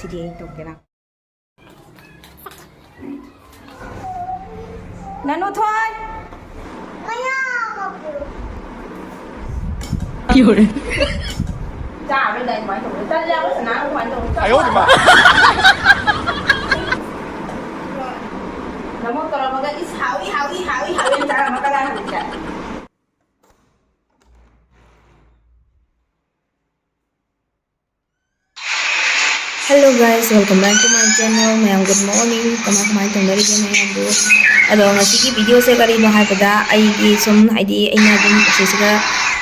sigi tokera nanu thoi Yore cha bên đây mọi người ta leo cái nào cũng hoàn toàn 哎呦我的妈！Namun kalau makan ihau yang cara makan lah tidak. Hello guys, welcome back to my channel. Mayam good morning. Kamay tongdari ke mayam bu. Ado ngasi ki video se kari no hai pada ai ki sum ID eina dum sesiga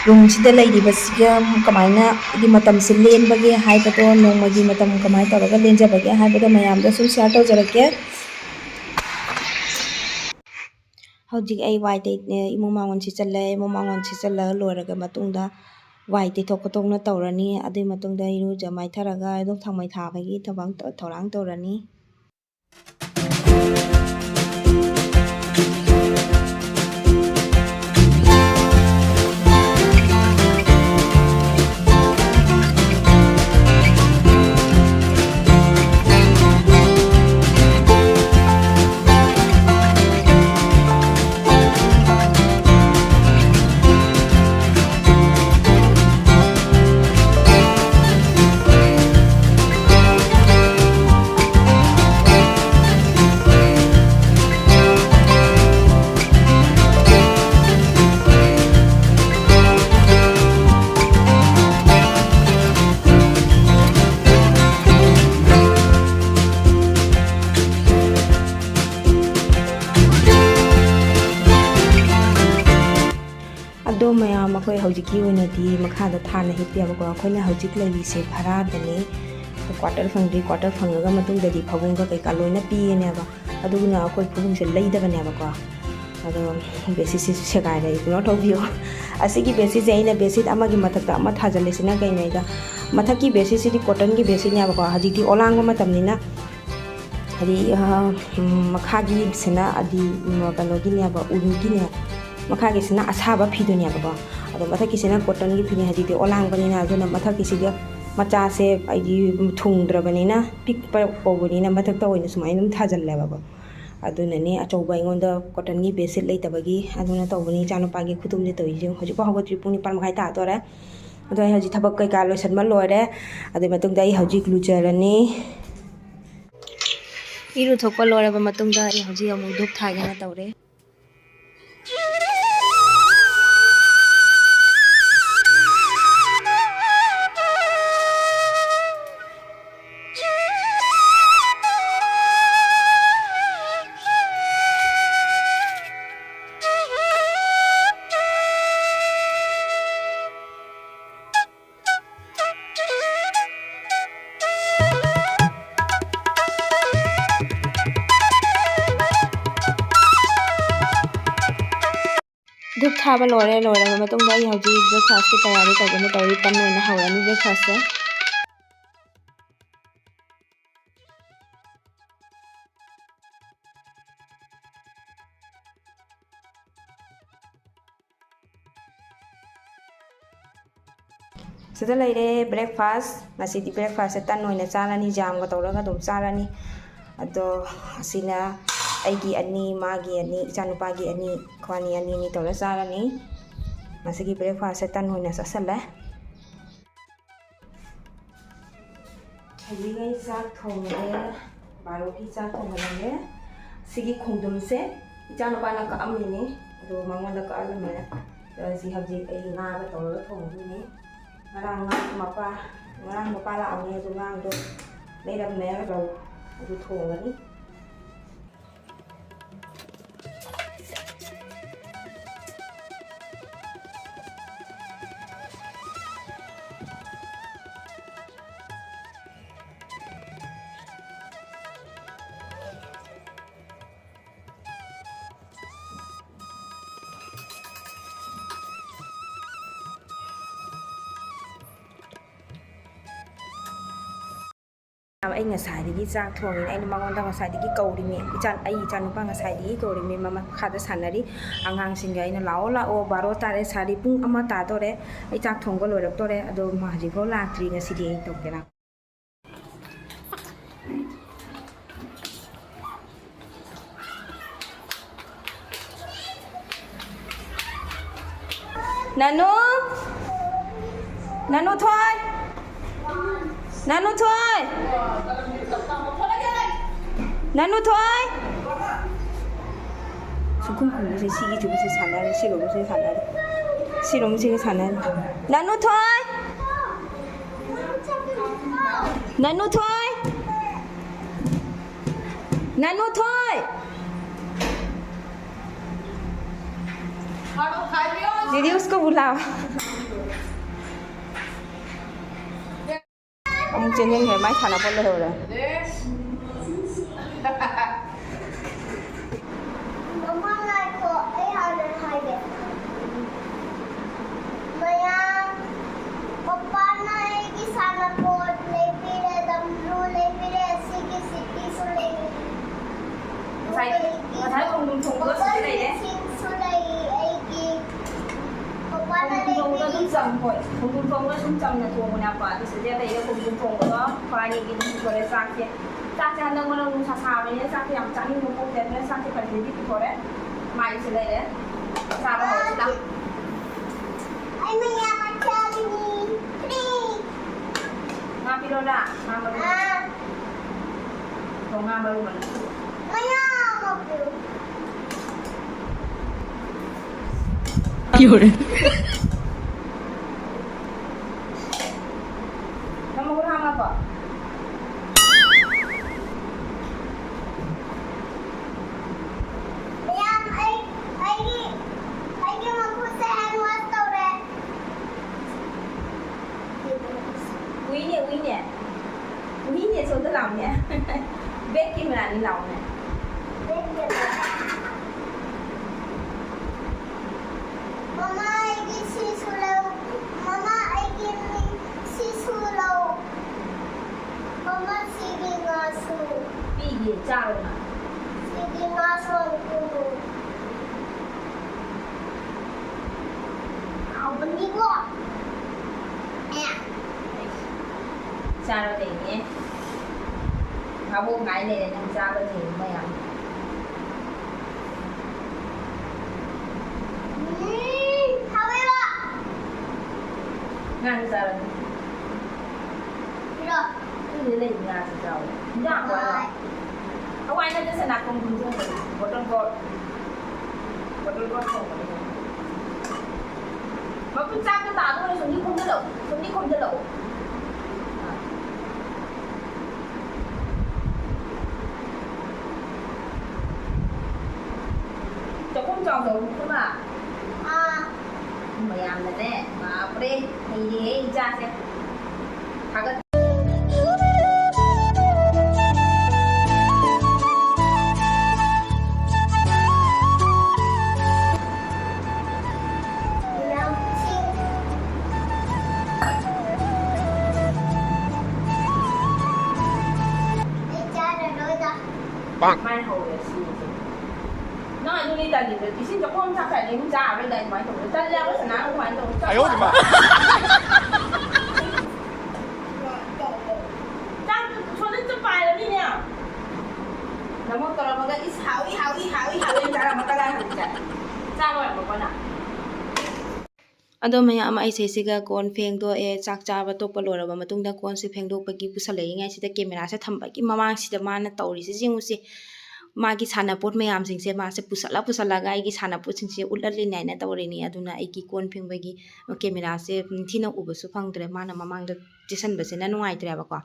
room sida lai di basiga kamaina di matam se len bage hai pato nongmagi matam kamai tawraga lenja bage hai pada mayam da sum share taw jarake. Hojik ai wai te imu mangon si challe imu mangon si challa loraga matungda wai te thok thok na tawrani adui matungda iru jamai tharaga adum thangmai thabagi thabang thorang tawrani ado mayam akhoi hojiki oina di makha da thana hipiya ko akhoi hojik lai se phara dani quarter fangaga matung da di phawung ga kai kaloina pi ne ba aduguna akhoi phawung se lai da bane ba ko ado basis se ga da ignore thobio asigi basis aina basis amagi mathak ama thajale sina kai nei da mathak ki basis di cotton ki basis ne ba ko haji di olang ma tamni na hadi makha gi sina adi kano gi ne ba uru gi ne makha gi sina asaba phidunya ba ado matha ki sina cotton gi phini haji de olang bani na aduna matha ki siga macha se ai thungdra bani na pik pa ko bani na mathak ta oina sumai num thajal le ba aduna ni achauba ingonda cotton gi besit leitabagi aduna tawbani chanu pa gi khutum je toy jing hoji ko hogotri puni par makai ta tore ado ai haji thabak kai ka loisan ma loire adu matung dai haji glujarani iru thokpa lore ba matung da ai haji amu duk thage na tawre Duk thaba lore matung da hauji breakfast ki tayari tawgani tawri tan oina hawrani breakfast se sida laire breakfast ngasi di breakfast tan oina charani jam ga tawraga dum charani ado asina aigi ani magi ani chanupa gi ani khwani ani ni tawra charani masigi breakfast tan hoina sasala haji gai sak thongre baro ki sak thongale sigi khongdum se chanupa na ka amini do mangonda ka alame si haji ai nga ga tawra thongdu ni ngarang mapa la awni do ngang do leiram me ro du thongani ai ngasai digi chak thongin ai mangonda ngasai digi kaurimi ichan nupa ngasai digi kaurimi mama khada sanari angang singa ina lao baro tare sari pung ama ta tore ai chak thonggo lorak tore ado maji ko laktri ngasi di tokera Nanu Nanu thôi Nanu thôi Nanu thôi Sukun khủng sẽ sigi chúng sẽ sản ra xì lồng sẽ sản ra xì lồng sẽ sản ra Nanu thôi Nanu thôi Nanu thôi दीदी उसको बुलाओ ông trên nhân ngày mai thằng nào con lên rồi thấy không đúng thùng có cái này đấy không có đúng dầm thôi không có đúng dầm là thùng nào quả thì sẽ đây là không đúng thùng đó khoai này cái cái này sang kia sang nó đúng sao đấy sang thì làm trắng nhưng không đẹp nữa sang thì phải gì thì thôi đấy mày sẽ đây đấy sao mà hỏi đâu anh mình làm ăn chơi đi ngang đi đâu đã ngang bao nhiêu không ngang bao nhiêu mà Yun. Kamu kurang apa? Yang ai mampu sehan waktu deh. Uinya số tới lòng nhé. Biết kim là đi lòng nè. Gì cha rồi mà sigi masuk dulu ao beli gua cha rồi thì nhé họ buông ngại này là cha rồi thì mày ăn ngang cha rồi cái gì nhà rồi nhà quá rồi không ai nên sẽ nạp không đúng không bottle gold không mà cứ trang cái tà thôi xuống đi không được lẩu cho không tròn rồi không à mày làm này nè mà đây thì ra xem thằng mai hồi là gì nói như đi tại vì xin cho con sao phải đến ra bên đây máy tổng chân leo nó nào không phải tổng chân ôi mà trang cho đến chụp bài rồi đi nè nó một cái mà cái ít hảo lên ra mà cái này hẳn chạy ra rồi một con nào Ado maya ama aise siga kon phengdo e chak chaba tokpa loraba matungda kon se phengdokpa gi pusalei ngai sida camera se thamba gi mamang sida mana tawri se jingu se magi sana pot mayam sing se ma se pusala ga gi sana pot sing se ulali nai na tawri ni aduna ai gi kon phengba gi camera se thina uba su phangdre mana mamang da jesan ba se na nungai tre ba ko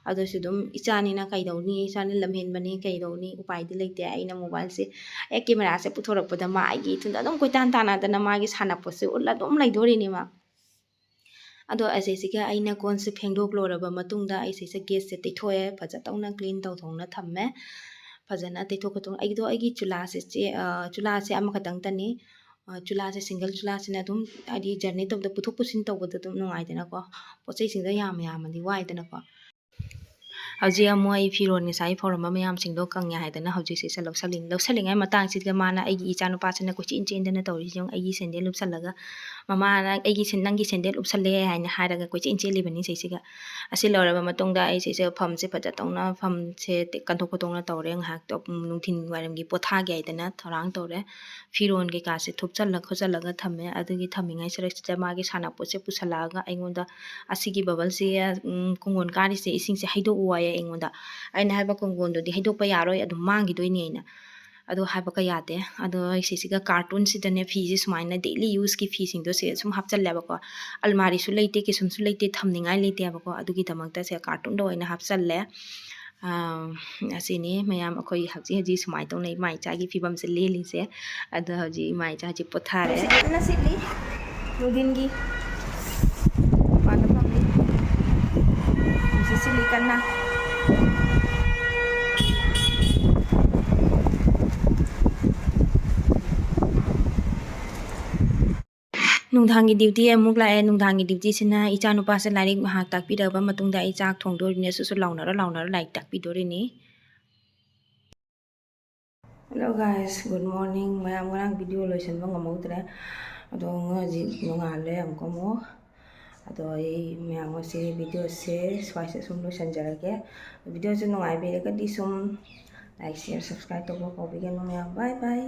ado su dum ichani na kai dawni ichani lamhen bani kai dawni upai di leite aina mobile se e camera se puthorak pada ma ai gi thunda dum koi tan tana da na magi sana pot se ulla dum lai dori ni ma ado aise siga aina kon se phengdok loraba matungda aise se gas se teithoe phaja tawna clean taw thongna thamme phajana teithok thong aido aigi chula se ama khatang tani chula se single chula se na dum adi journey to da puthok pusin taw da dum nungai dana ko pochai singda yam di wai dana ko ꯍꯧꯖꯤꯛ ꯑꯃꯨꯛ ꯑꯩ ꯐꯤꯔꯣꯟ ꯉꯁꯥꯏ ꯐꯧꯔꯝꯕ ꯃꯌꯥꯝꯁꯤꯡꯗꯣ ꯀꯪꯉꯦ ꯍꯥꯏꯗꯅ ꯍꯧꯖꯤꯛꯁꯦ ꯂꯧꯁꯜꯂꯤꯉꯩ ꯃꯇꯥꯡꯁꯤꯗ ꯃꯥꯅ ꯑꯩꯒꯤ ꯏꯆꯥꯅꯨꯄꯥꯁꯤꯅ ꯀꯣꯏꯆꯦꯟ ꯆꯦꯟꯗꯅ ꯇꯧꯔꯤꯁꯤ ꯑꯩꯒꯤ ꯁꯦꯟꯗꯦꯜ ꯎꯞꯁꯜꯂꯒ ꯃꯃꯥꯅ ꯅꯪꯒꯤ ꯁꯦꯟꯗꯦꯜ ꯎꯞꯁꯜꯂꯦ ꯍꯥꯏꯅ ꯍꯥꯏꯔꯒ ꯀꯣꯏꯆꯦꯟ ꯆꯦꯜꯂꯤꯕꯅꯤ ꯁꯤꯁꯤꯒ ꯑꯁꯤ ꯂꯣꯏꯔꯕ ꯃꯇꯨꯡꯗ ꯑꯩ ꯁꯤꯁꯦ ꯐꯝꯁꯦ ꯐꯖꯅ ꯐꯝꯁꯦ ꯀꯟꯊꯣꯛ ꯈꯣꯠꯇꯣꯛꯅ ꯇꯧꯔꯦ ꯉꯥꯏꯍꯥꯛꯇꯣ ꯅꯨꯡꯊꯤꯟ ꯋꯥꯏꯔꯝꯒꯤ ꯄꯣꯊꯥꯒꯦ ꯍꯥꯏꯗꯅ ꯊꯧꯔꯥꯡ ꯇꯧꯔꯦ ꯐꯤꯔꯣꯟ ꯀꯩꯀꯥꯁꯦ ꯊꯨꯞꯆꯜꯂ ꯈꯣꯠꯆꯜꯂꯒ ꯊꯝꯃꯦ ꯑꯗꯨꯒꯤ ꯊꯝꯃꯤꯉꯩ ꯁꯤꯗ ꯃꯥꯒꯤ ꯁꯥꯟꯅꯄꯣꯠꯁꯦ ꯄꯨꯁꯜꯂꯛꯑꯒ ꯑꯩꯉꯣꯟꯗ ꯑꯁꯤꯒꯤ ꯕꯕꯜꯁꯦ ꯀꯣꯡꯒꯣꯟ ꯀꯥꯔꯤꯁꯦ ꯏꯁꯤꯡꯁꯦ ꯍꯩꯗꯣꯛꯎ ꯍꯥꯏꯌꯦ ꯑꯩꯉꯣꯟꯗ ꯑꯩꯅ ꯍꯥꯏꯕ ꯀꯣꯡꯒꯣꯟꯗꯨꯗꯤ ꯍꯩꯗꯣꯛꯄ ꯌꯥꯔꯣꯏ ꯑꯗꯨꯝ ꯃꯥꯡꯈꯤꯗꯣꯏꯅꯦ ꯑꯩꯅ ꯑꯗꯣ ꯍꯥꯏꯕꯀ ꯌꯥꯗꯦ ꯑꯗꯣ ꯁꯤꯁꯤꯒ ꯀꯥꯔꯇꯨꯟꯁꯤꯗꯅꯦ ꯐꯤꯁꯦ ꯁꯨꯃꯥꯏꯅ ꯗꯦꯏꯂꯤ ꯌꯨꯁꯀꯤ ꯐꯤꯁꯤꯡꯗꯣ ꯁꯤ ꯁꯨꯝ ꯍꯥꯞꯆꯜꯂꯦꯕꯀꯣ ꯑꯜꯃꯥꯔꯤꯁꯨ ꯂꯩꯇꯦ ꯀꯩꯁꯨꯝꯁꯨ ꯂꯩꯇꯦ ꯊꯝꯅꯤꯡꯉꯥꯏ ꯂꯩꯇꯦꯕꯀꯣ ꯑꯗꯨꯒꯤꯗꯃꯛꯇ ꯁꯦ ꯀꯥꯔꯇꯨꯟꯗ ꯑꯣꯏꯅ ꯍꯥꯞꯆꯜꯂꯦ ꯑꯁꯤꯅꯤ ꯃꯌꯥꯝ ꯑꯩꯈꯣꯏ ꯍꯧꯖꯤꯛ ꯁꯨꯃꯥꯏꯅ ꯇꯧꯅ ꯏꯃꯥ ꯏꯆꯥꯒꯤ ꯐꯤꯕꯝꯁꯦ ꯂꯦꯜꯂꯤꯁꯦ ꯑꯗꯣ ꯍꯧꯖꯤꯛ ꯏꯃꯥ ꯏꯆꯥ ꯍꯧꯖꯤꯛ ꯄꯣꯊꯥꯔꯦ ꯀꯟꯅ ꯁꯤꯠꯂꯤ ꯅꯨꯡꯊꯤꯟꯒꯤ ꯃꯄꯥꯟꯗ ꯐꯝꯂꯤ ꯅꯨꯡꯁꯤꯠ ꯁꯤꯠꯂꯤ ꯀꯟꯅ ꯅꯨꯡꯗꯥꯡꯒꯤ ꯗ꯭ꯌꯨꯇꯤ ꯑꯃꯨꯛ ꯂꯥꯛꯑꯦ ꯅꯨꯡꯗꯥꯡꯒꯤ ꯗ꯭ꯌꯨꯇꯤꯁꯤꯅ ꯏꯆꯥꯅꯨꯄꯥꯁꯦ ꯂꯥꯏꯔꯤꯛ ꯉꯥꯏꯍꯥꯛ ꯇꯥꯛꯄꯤꯔꯕ ꯃꯇꯨꯡꯗ ꯑꯩ ꯆꯥꯛ ꯊꯣꯡꯗꯣꯔꯤꯅꯦ ꯁꯨꯁꯨ ꯂꯥꯎꯅꯔ ꯂꯥꯏꯔꯤꯛ ꯇꯥꯛꯄꯤꯗꯣꯔꯤꯅꯤ ꯍꯜꯂꯣ ꯒꯥꯏꯁ ꯒꯨꯗ ꯃꯣꯔꯅꯤꯡ ꯃꯌꯥꯝ ꯉꯔꯥꯡ ꯚꯤꯗꯤꯑꯣ ꯂꯣꯏꯁꯤꯟꯕ ꯉꯝꯍꯧꯗ꯭ꯔꯦ ꯑꯗꯣ ꯍꯧꯖꯤꯛ ꯅꯣꯡꯉꯥꯜꯂꯦ ꯑꯃꯨꯛ ꯑꯗꯣ ꯑꯩ ꯃꯌꯥꯝ ꯉꯁꯤ ꯚꯤꯗꯤꯑꯣꯁꯦ ꯁ꯭ꯋꯥꯏꯁꯦ ꯁꯨꯝ ꯂꯣꯏꯁꯤꯟꯖꯔꯒꯦ ꯚꯤꯗꯤꯑꯣꯁꯦ ꯅꯨꯡꯉꯥꯏꯕꯤꯔꯒꯗꯤ ꯁꯨꯝ ꯂꯥꯏꯛ ꯁꯤꯌꯔ ꯁꯕꯁꯀ꯭ꯔꯥꯏꯕ ꯇꯧꯕ ꯀꯥꯎꯕꯤꯒꯅꯨ ꯃꯌꯥꯝ ꯕꯥꯏ ꯕꯥꯏ